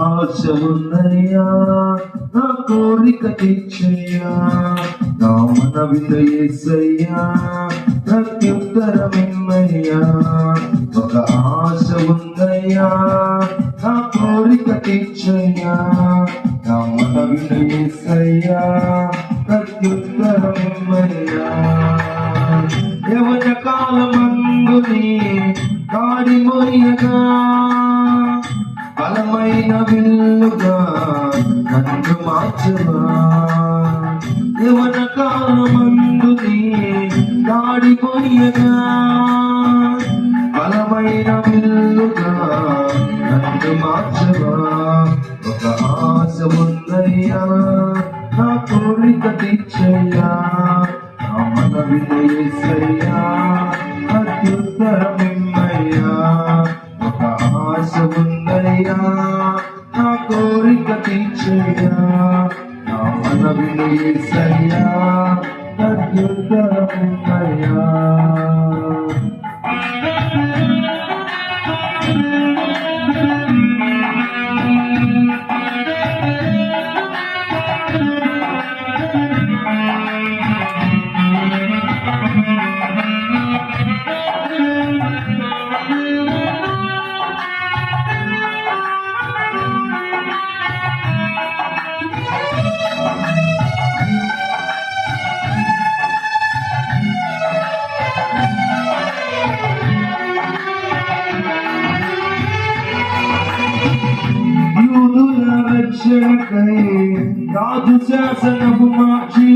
ఆశ ఉన్నయ్యా నా కోరిక తీర్చయ్యా, నా మనవితో యేసయ్యా ప్రత్యుత్తరమిమ్మయ్యా. ఒక ఆశ ఉందయ్యా నా కోరిక తీర్చయ్యా, నా మనవితో యేసయ్యా ప్రత్యుత్తరమిమ్మయ్యా. యవన కాలమందుని కాడి మోయగా బలమైన విల్లుగా నన్ను మార్చవా. యవన కాలమందుని దాడిపోయగా బలమైన విల్లుగా నన్ను మార్చవా. ఒక ఆశ ఉందయ్యా నా కోరిక తీర్చయ్యా, నా మనవితో యేసయ్యా ప్రత్యుత్తరమిమ్మయ్యా. ఒక ఆశ ఉందయ్యా నా కోరిక తీర్చయ్యా, నా మనవితో యేసయ్యా ప్రత్యుత్తరమిమ్మయ్యా. యూదుల రక్షణకై రాజు శాసనము మార్చి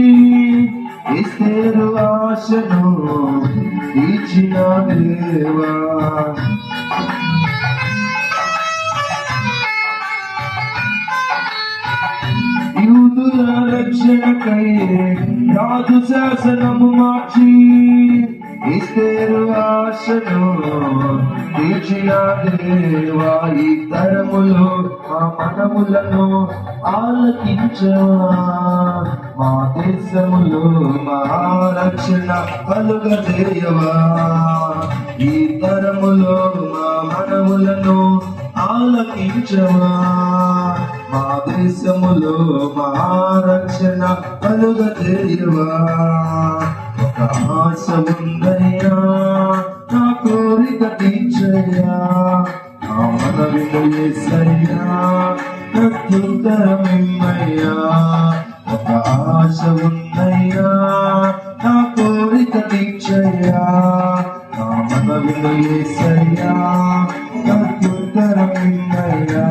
ఎస్తేరు ఆశను తీర్చిన దేవా. యూదుల రక్షణకై రాజు శాసనము మార్చి ఎస్తేరు ఆశను తీర్చిన దేవా. ఈ తరములో మా మనములను ఆలకించవా, మా దేశములో మహారక్షణ కలుగజేయవా. ఈ తరములో మా మనములను ఆలకించవా, మా దేశములో మహారక్షణ కలుగజేయవా. ఒక ఆశ ఉందయ్యా నా కోరిక తీర్చయ్యా, నా మనవితో యేసయ్యా ప్రత్యుత్తరమిమ్మయ్యా. ఒక ఆశ ఉందయ్యా నా కోరిక తీర్చయ్యా, నా మనవితో యేసయ్యా ప్రత్యుత్తరమిమ్మయ్యా.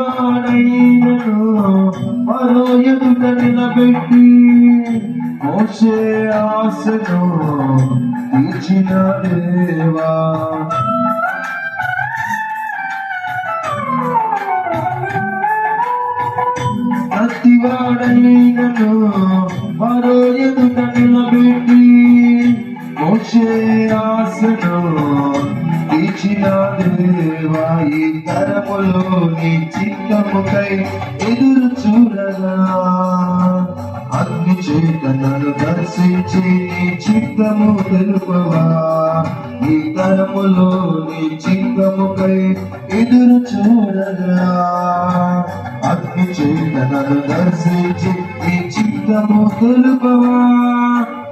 నత్తివాడైనను మరో ఎదుట నిలబెట్టి మోషే ఆశను తీర్చిన దేవా. నత్తివాడైనను మరో ఎదుట నిలబెట్టి మోషే ఆశను తీర్చిన దేవా. ఈ తరములో నీ చిత్తముకై ఎదురు చూడగా అగ్ని చేత నన్ను దర్శించి నీ చిత్తము తెలుపవా. ఈ తరములో నీ చిత్తముకై ఎదురు చూడగా అగ్ని చేత నన్ను దర్శించి నీ చిత్తము తెలుపవా.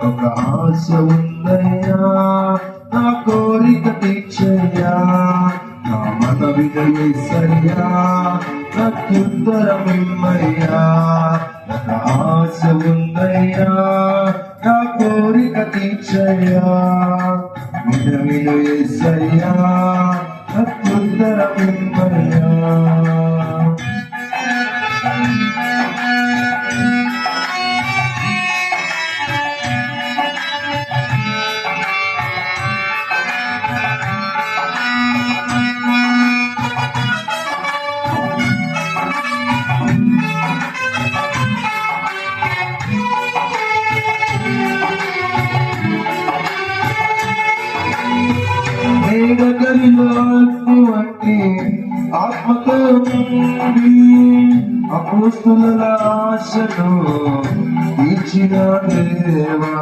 ఒక ఆశ ఉందయ్యా నా కోరిక తీర్చయ్యా, నా మనవిను యేసయ్యా ప్రత్యుత్తరమిమ్మయ్యా ఒక ఆశ ఉందయ్యా నా కోరిక తీర్చయ్యా విను యేసయ్యా ప్రత్యుత్తరమిమ్మయ్యా మేఘగలిలో అగ్ని వంటి ఆత్మతో నిండి అపోస్తుల ఆశను తీర్చిన దేవా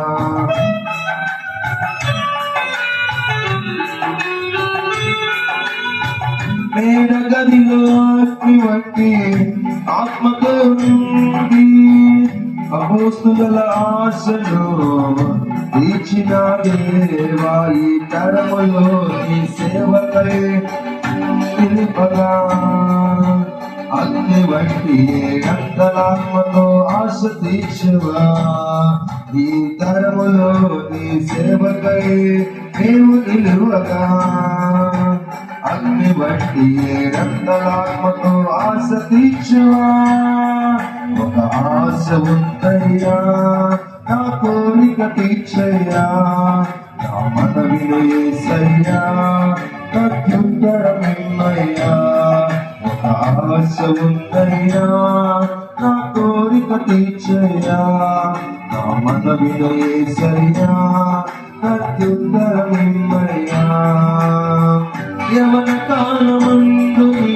మేఘగలిలో అగ్ని వంటి ఆత్మతో నిండి అపోస్తుల ఆశను తీర్చిన దేవా ఈ తరములో నీ సేవకై పిలుపగా అగ్ని వంటి గంటలాత్మతో ఆశ తీర్చువా ఈ తరములో నీ సేవకై నీవు నిలువగా అగ్ని వంటి గంటలాత్మతో ఆశ తీర్చువా ఒక ఆశ ఉందయ్యా నా కోరిక తీర్చయ్యా నా మనవిను యేసయ్యా ప్రత్యుత్తరమిమ్మయ్యా ఒక ఆశ ఉందయ్యా నా కోరిక తీర్చయ్యా నా మనవిను యేసయ్యా ప్రత్యుత్తరమిమ్మయ్యా యవన కాలమందు నీ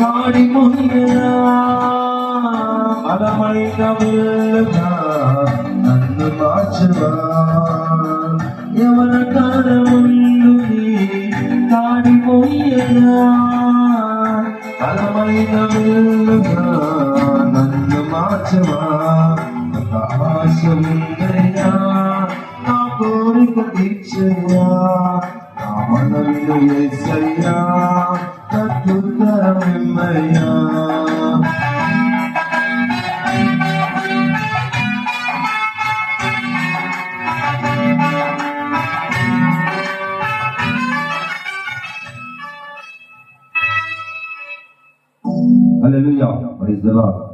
కాడి ముందరా బలమైన వెలుగా నన్ను మార్చవా యవన కాలమందు నీ కాడి మొయ్యగా బలమైన వెలుగా నన్ను మార్చవా ఒక ఆశ ఉందయ్యా నా కోరిక తీర్చయ్యా నా మనవిను యేసయ్యా ప్రత్యుత్తరమిమ్మయ్యా Hallelujah. Praise the Lord.